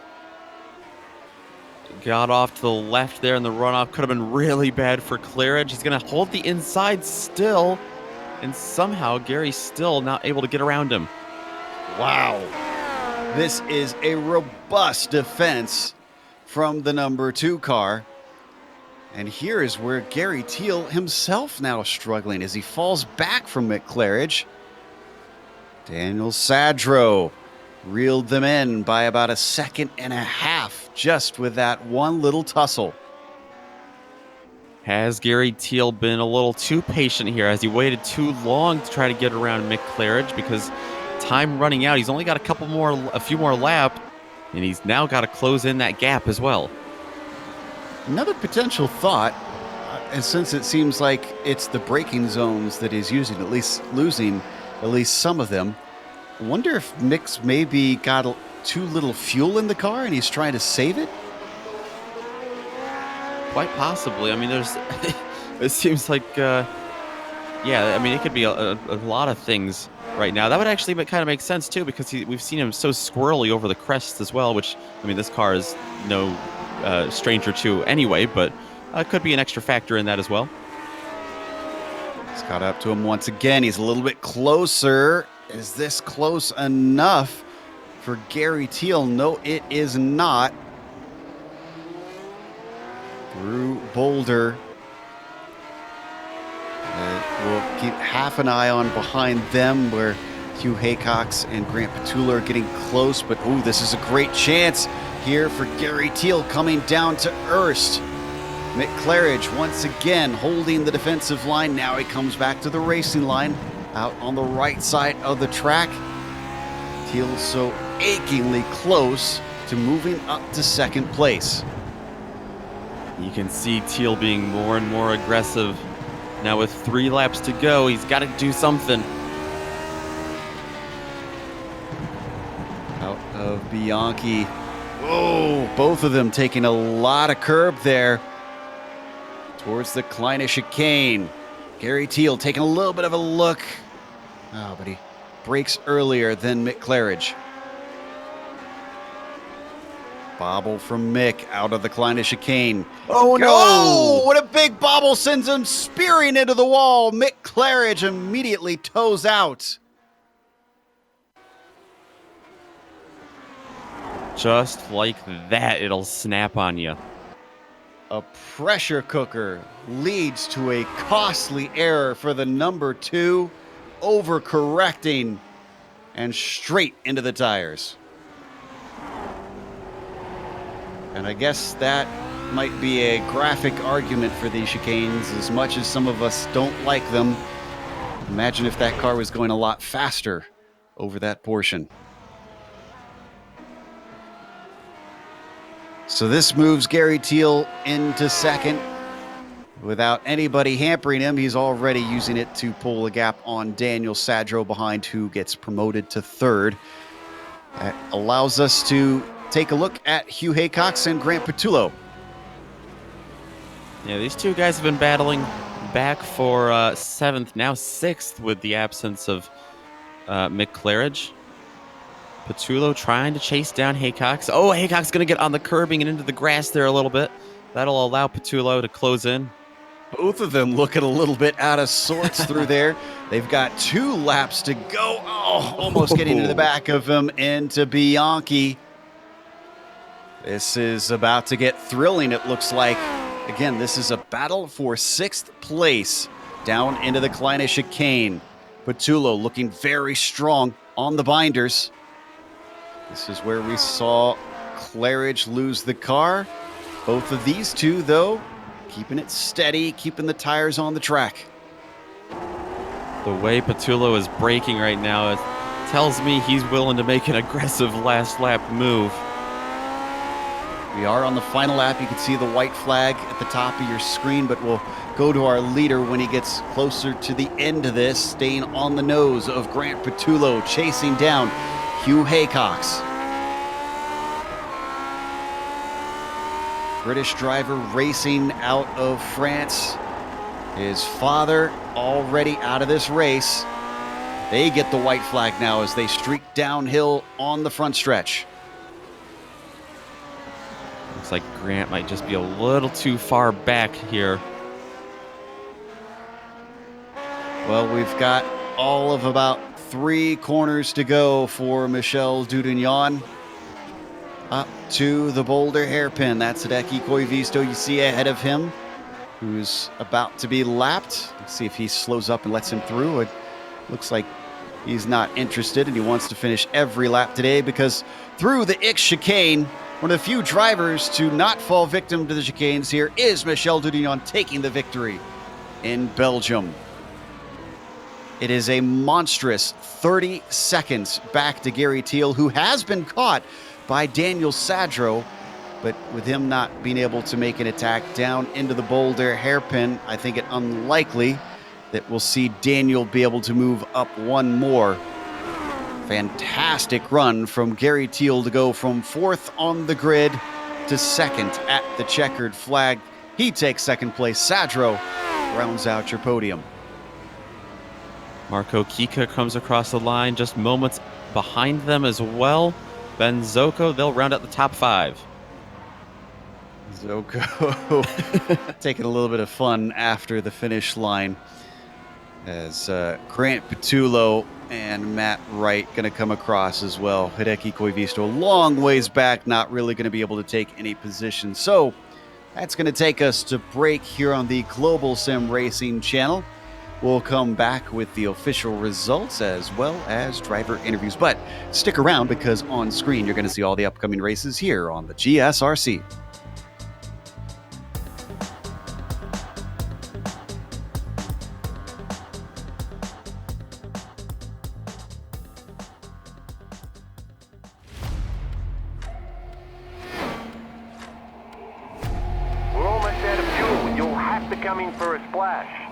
Got off to the left there in the runoff. Could have been really bad for Claridge. He's going to hold the inside still, and somehow Gary's still not able to get around him. Wow. This is a robust defense from the number 2 car. And here is where Gary Teal himself now struggling as he falls back from Mick Claridge. Daniel Sadro reeled them in by about 1.5 seconds just with that one little tussle. Has Gary Teal been a little too patient here? Has he waited too long to try to get around Mick Claridge? Because time running out, he's only got a few more laps. And he's now got to close in that gap as well. Another potential thought, and since it seems like it's the braking zones that he's using, at least losing at least some of them, I wonder if Mick's maybe got too little fuel in the car and he's trying to save it? Quite possibly. I mean, there's. It seems like, yeah. I mean, it could be a lot of things right now. That would actually kind of make sense too, because we've seen him so squirrely over the crests as well. Which, I mean, this car is no stranger to anyway, but could be an extra factor in that as well. He's caught up to him once again. He's a little bit closer. Is this close enough for Gary Teal? No, it is not. Through Boulder. We'll keep half an eye on behind them, where Hugh Haycox and Grant Petula are getting close. But, ooh, this is a great chance here for Gary Teal coming down to Erst. Mick Claridge once again holding the defensive line. Now he comes back to the racing line out on the right side of the track. Teal so achingly close to moving up to second place. You can see Teal being more and more aggressive. Now with 3 laps to go, he's got to do something. Out of Bianchi. Whoa, both of them taking a lot of curb there towards the Kleine chicane. Gary Teal taking a little bit of a look. Oh, but he brakes earlier than Mick Claridge. Bobble from Mick out of the Kleine chicane. Oh, no! Oh, what a big bobble sends him spearing into the wall. Mick Claridge immediately toes out. Just like that, it'll snap on you. A pressure cooker leads to a costly error for the number 2, overcorrecting and straight into the tires. And I guess that might be a graphic argument for these chicanes, as much as some of us don't like them. Imagine if that car was going a lot faster over that portion. So this moves Gary Teal into second. Without anybody hampering him, he's already using it to pull a gap on Daniel Sadro behind, who gets promoted to third. That allows us to take a look at Hugh Haycox and Grant Petullo. Yeah, these two guys have been battling back for 7th, now 6th, with the absence of Mick Claridge. Petullo trying to chase down Haycox. Oh, Haycox going to get on the curbing and into the grass there a little bit. That'll allow Petullo to close in. Both of them looking a little bit out of sorts through there. They've got 2 laps to go. Oh, almost getting to the back of him into Bianchi. This is about to get thrilling, it looks like. Again, this is a battle for 6th place down into the Kleine chicane. Petullo looking very strong on the binders. This is where we saw Claridge lose the car. Both of these two, though, keeping it steady, keeping the tires on the track. The way Petullo is braking right now, it tells me he's willing to make an aggressive last lap move. We are on the final lap. You can see the white flag at the top of your screen, but we'll go to our leader when he gets closer to the end of this, staying on the nose of Grant Petullo, chasing down Hugh Haycox. British driver racing out of France. His father already out of this race. They get the white flag now as they streak downhill on the front stretch. Looks like Grant might just be a little too far back here. Well, we've got all of about 3 corners to go for Michel Dudignon. Up to the Boulder hairpin. That's Hideki Koivisto you see ahead of him, who's about to be lapped. Let's see if he slows up and lets him through. It looks like he's not interested, and he wants to finish every lap today, because through the X chicane, one of the few drivers to not fall victim to the chicanes here is Michel Dudignon, taking the victory in Belgium. It is a monstrous 30 seconds back to Gary Teal, who has been caught by Daniel Sadro, but with him not being able to make an attack down into the boulder hairpin, I think it unlikely that we'll see Daniel be able to move up one more. Fantastic run from Gary Teal to go from 4th on the grid to 2nd at the checkered flag. He takes 2nd place. Sadro rounds out your podium. Marco Kika comes across the line just moments behind them as well. Ben Zoko, they'll round out the top 5. Zoko taking a little bit of fun after the finish line as Grant Petullo and Matt Wright going to come across as well. Hideki Koivisto a long ways back, not really going to be able to take any position. So that's going to take us to break here on the Global Sim Racing channel. We'll come back with the official results as well as driver interviews. But stick around because on screen you're going to see all the upcoming races here on the GSRC. We're almost out of fuel. You'll have to come in for a splash.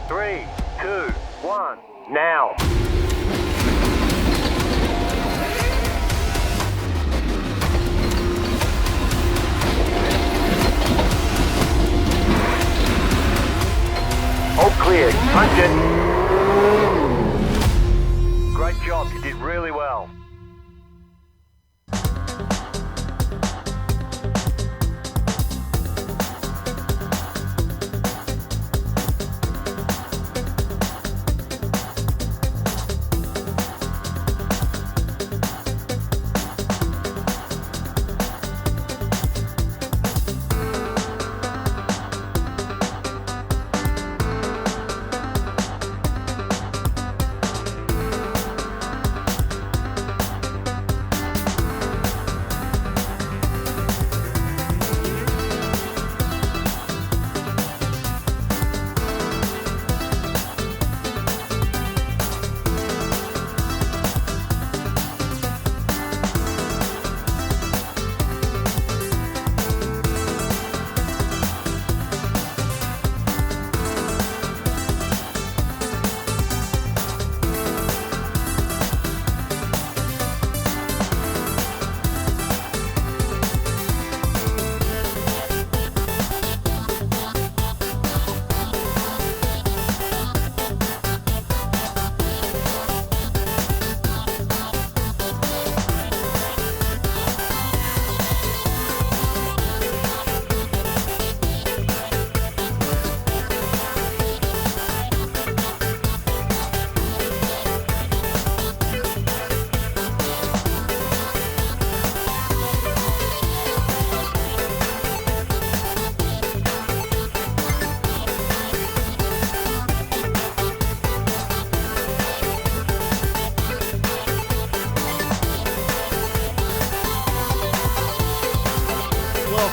Three, two, one, now. All clear. Punch it. Great job. You did really well.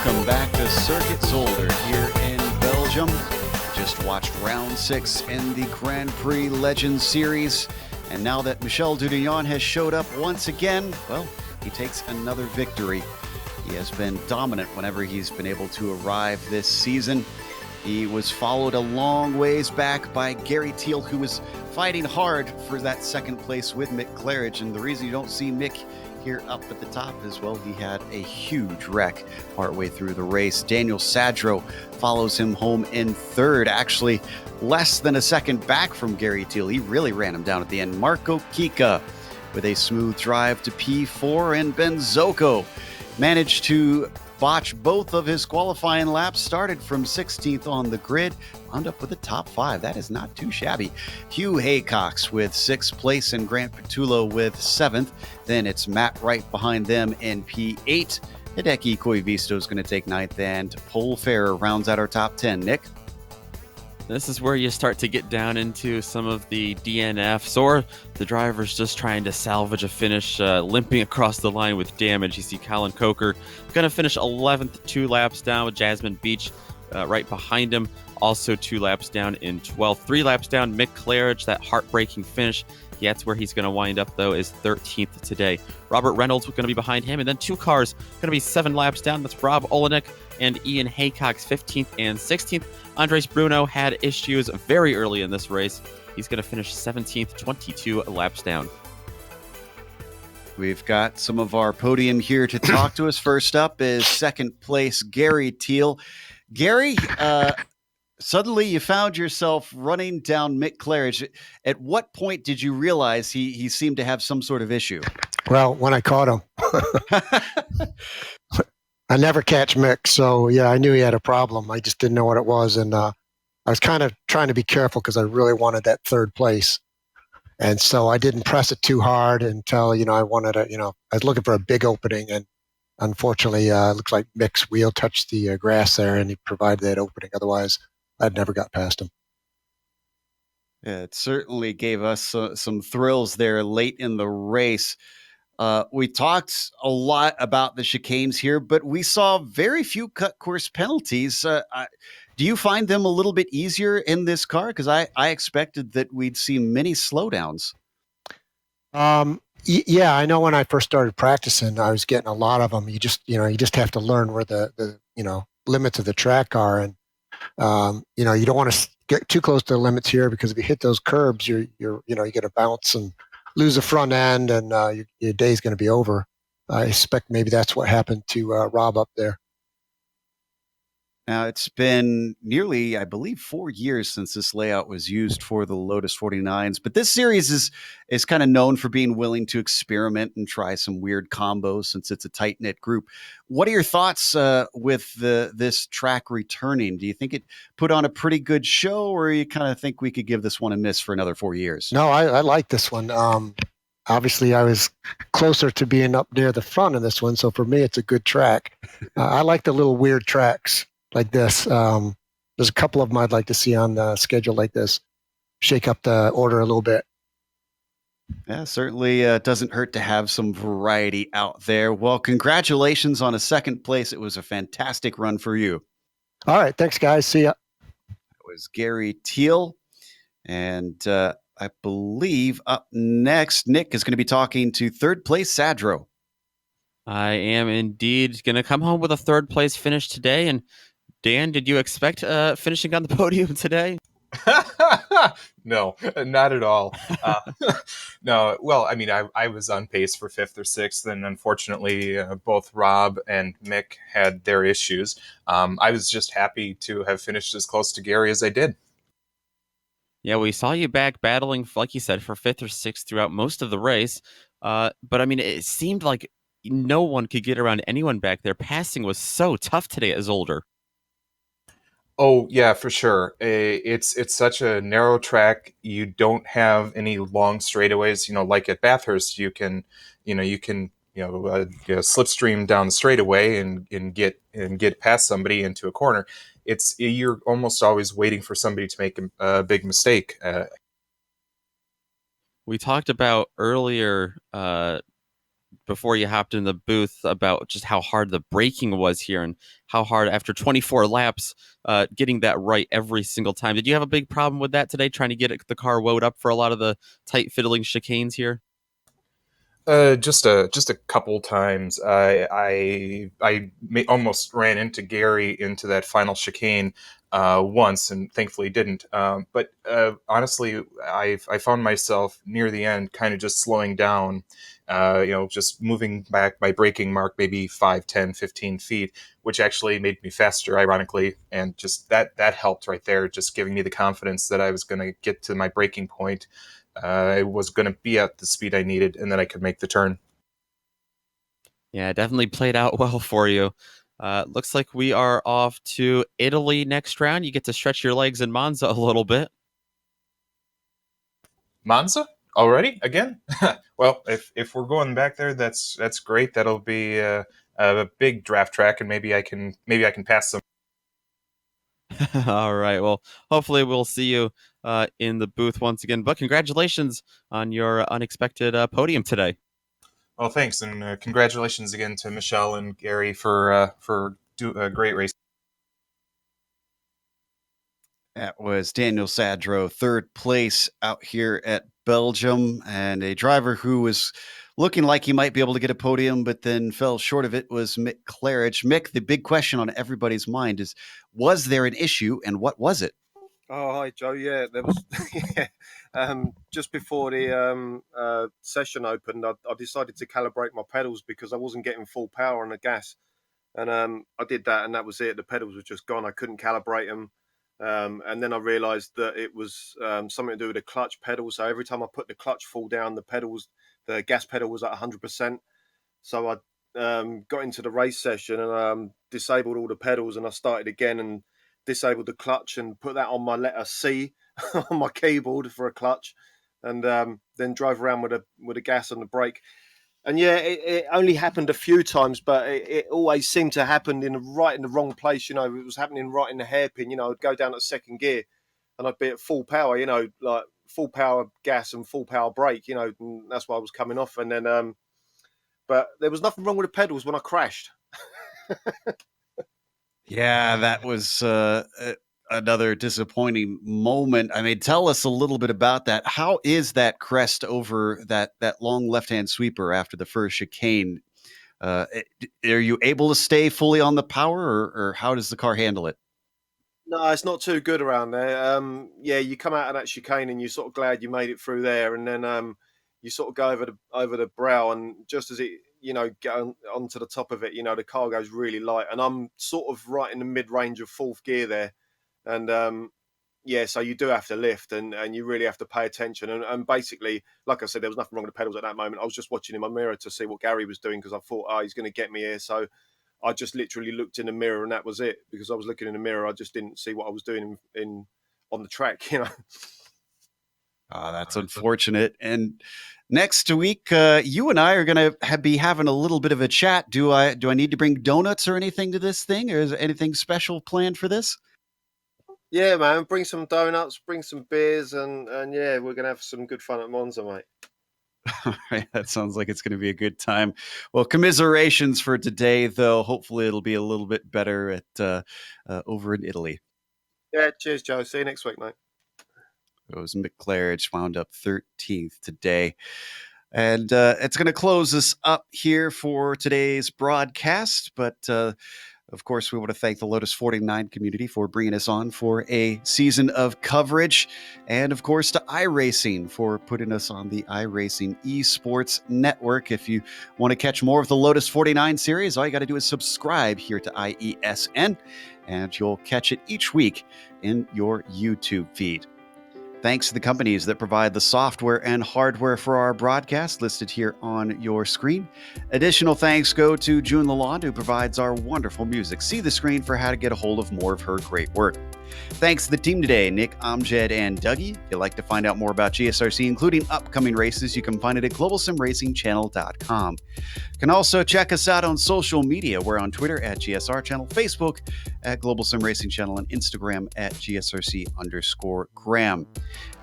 Welcome back to Circuit Zolder here in Belgium. Just watched round 6 in the Grand Prix Legends Series. And now that Michel Dudillon has showed up once again, well, he takes another victory. He has been dominant whenever he's been able to arrive this season. He was followed a long ways back by Gary Teal, who was fighting hard for that 2nd place with Mick Claridge. And the reason you don't see Mick here up at the top as well, he had a huge wreck partway through the race. Daniel Sadro follows him home in 3rd, actually less than a second back from Gary Teal. He really ran him down at the end. Marco Kika with a smooth drive to P4, and Ben Zoko managed to botch both of his qualifying laps, started from 16th on the grid, wound up with a top 5. That is not too shabby. Hugh Haycox with 6th place and Grant Petullo with 7th. Then it's Matt Wright behind them in P8. Hideki Koivisto is going to take 9th, and Pole Fair rounds out our top 10. Nick? This is where you start to get down into some of the DNFs or the drivers just trying to salvage a finish, limping across the line with damage. You see Colin Coker going to finish 11th, 2 laps down with Jasmine Beach right behind him. also 2 laps down in 12th. 3 laps down, Mick Claridge, that heartbreaking finish. That's where he's going to wind up, though, is 13th today. Robert Reynolds going to be behind him, and then 2 cars going to be 7 laps down. That's Rob Olenek and Ian Haycock's 15th and 16th. Andres Bruno had issues very early in this race. He's going to finish 17th, 22 laps down. We've got some of our podium here to talk to us. First up is second place, Gary Teal. Gary, suddenly you found yourself running down Mick Claridge. At what point did you realize he seemed to have some sort of issue? Well, when I caught him. I never catch Mick, so yeah, I knew he had a problem. I just didn't know what it was, and I was kind of trying to be careful because I really wanted that third place. And so I didn't press it too hard until, I wanted to, I was looking for a big opening, and unfortunately, it looks like Mick's wheel touched the grass there, and he provided that opening. Otherwise, I'd never got past him. Yeah, it certainly gave us some thrills there late in the race. We talked a lot about the chicanes here, but we saw very few cut course penalties. Do you find them a little bit easier in this car? Because I expected that we'd see many slowdowns. Yeah, I know when I first started practicing, I was getting a lot of them. You just have to learn where the limits of the track are. And, you don't want to get too close to the limits here, because if you hit those curbs, you're going to bounce and lose the front end, and your day's going to be over. I expect maybe that's what happened to Rob up there. Now, it's been nearly, I believe, 4 years since this layout was used for the Lotus 49s. But this series is kind of known for being willing to experiment and try some weird combos, since it's a tight-knit group. What are your thoughts with this track returning? Do you think it put on a pretty good show, or you kind of think we could give this one a miss for another 4 years? No, I like this one. Obviously, I was closer to being up near the front of this one, so for me, it's a good track. I like the little weird tracks like this. There's a couple of them I'd like to see on the schedule like this. Shake up the order a little bit. Yeah, certainly doesn't hurt to have some variety out there. Well, congratulations on a second place. It was a fantastic run for you. All right. Thanks, guys. See ya. It was Gary Teal. And I believe up next, Nick is going to be talking to third place Sadro. I am indeed going to come home with a third place finish today. And Dan, did you expect finishing on the podium today? No, not at all. No, well, I mean, I was on pace for 5th or 6th, and unfortunately, both Rob and Mick had their issues. I was just happy to have finished as close to Gary as I did. Yeah, we saw you back battling, like you said, for 5th or 6th throughout most of the race. But I mean, it seemed like no one could get around anyone back there. Passing was so tough today at Zolder. Oh yeah, for sure. It's such a narrow track. You don't have any long straightaways. Like at Bathurst, you can slipstream down the straightaway and get past somebody into a corner. You're almost always waiting for somebody to make a big mistake. We talked about earlier, before you hopped in the booth, about just how hard the braking was here, and how hard after 24 laps getting that right every single time. Did you have a big problem with that today, trying to get the car wound up for a lot of the tight fiddling chicanes here? Just a couple times. I almost ran into Gary into that final chicane once, and thankfully didn't. But honestly, I found myself near the end kind of just slowing down. Just moving back my braking mark maybe 5, 10, 15 feet, which actually made me faster, ironically. And just that helped right there, just giving me the confidence that I was going to get to my braking point. I was going to be at the speed I needed, and then I could make the turn. Yeah, it definitely played out well for you. Looks like we are off to Italy next round. You get to stretch your legs in Monza a little bit. Monza? Already? Again? Well, if we're going back there, that's great. That'll be a big draft track, and maybe I can pass some. All right. Well, hopefully we'll see you in the booth once again. But congratulations on your unexpected podium today. Well, thanks, and congratulations again to Michelle and Gary for a great race. That was Daniel Sadro, third place out here at Belgium, and a driver who was looking like he might be able to get a podium, but then fell short of it was Mick Claridge. Mick, the big question on everybody's mind is, was there an issue, and what was it? Oh, hi, Joe. Yeah, there was. Yeah, just before the session opened, I decided to calibrate my pedals because I wasn't getting full power on the gas, and I did that, and that was it. The pedals were just gone. I couldn't calibrate them, and then I realised that it was something to do with the clutch pedal. So every time I put the clutch full down, the gas pedal was at 100%. So I got into the race session and disabled all the pedals, and I started again and disabled the clutch and put that on my letter C on my keyboard for a clutch, and then drove around with the gas and the brake. And yeah, it only happened a few times, but it always seemed to happen right in the wrong place. You know, it was happening right in the hairpin. You know, I'd go down at second gear, and I'd be at full power. You know, like full power gas and full power brake. You know, and that's why I was coming off. And then, but there was nothing wrong with the pedals when I crashed. Yeah, that was another disappointing moment. I mean, tell us a little bit about that. How is that crest over that long left-hand sweeper after the first chicane? Are you able to stay fully on the power, or how does the car handle it? No, it's not too good around there. Yeah, you come out of that chicane and you're sort of glad you made it through there, and then you sort of go over the brow, and just as it, you know, get onto the top of it, you know, the car goes really light, and I'm sort of right in the mid range of fourth gear there, and yeah, so you do have to lift, and you really have to pay attention, and basically, like I said, there was nothing wrong with the pedals at that moment. I was just watching in my mirror to see what Gary was doing because I thought, oh, he's going to get me here, so I just literally looked in the mirror and that was it. Because I was looking in the mirror, I just didn't see what I was doing in on the track, you know. That's unfortunate. And next week, you and I are going to be having a little bit of a chat. Do I need to bring donuts or anything to this thing, or is there anything special planned for this? Yeah, man, bring some donuts, bring some beers, and yeah, we're gonna have some good fun at Monza, mate. All right, that sounds like it's going to be a good time. Well, commiserations for today, though. Hopefully, it'll be a little bit better at over in Italy. Yeah, cheers, Joe. See you next week, mate. It was Mick Claridge, wound up 13th today. And it's going to close us up here for today's broadcast. But of course, we want to thank the Lotus 49 community for bringing us on for a season of coverage. And of course, to iRacing for putting us on the iRacing Esports Network. If you want to catch more of the Lotus 49 series, all you got to do is subscribe here to IESN, and you'll catch it each week in your YouTube feed. Thanks to the companies that provide the software and hardware for our broadcast listed here on your screen. Additional thanks go to June Lalonde, who provides our wonderful music. See the screen for how to get a hold of more of her great work. Thanks to the team today, Nick, Amjad, and Dougie. If you'd like to find out more about GSRC, including upcoming races, you can find it at globalsimracingchannel.com. You can also check us out on social media. We're on Twitter at GSR Channel, Facebook at Global Sim Racing Channel, and Instagram at GSRC_Graham.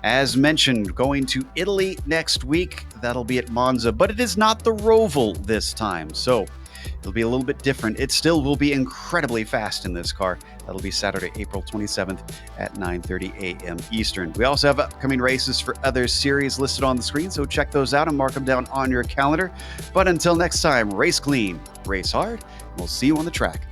As mentioned, going to Italy next week. That'll be at Monza, but it is not the Roval this time, so it'll be a little bit different. It still will be incredibly fast in this car. That'll be Saturday, April 27th at 9:30 a.m. Eastern. We also have upcoming races for other series listed on the screen, so check those out and mark them down on your calendar. But until next time, race clean, race hard, and we'll see you on the track.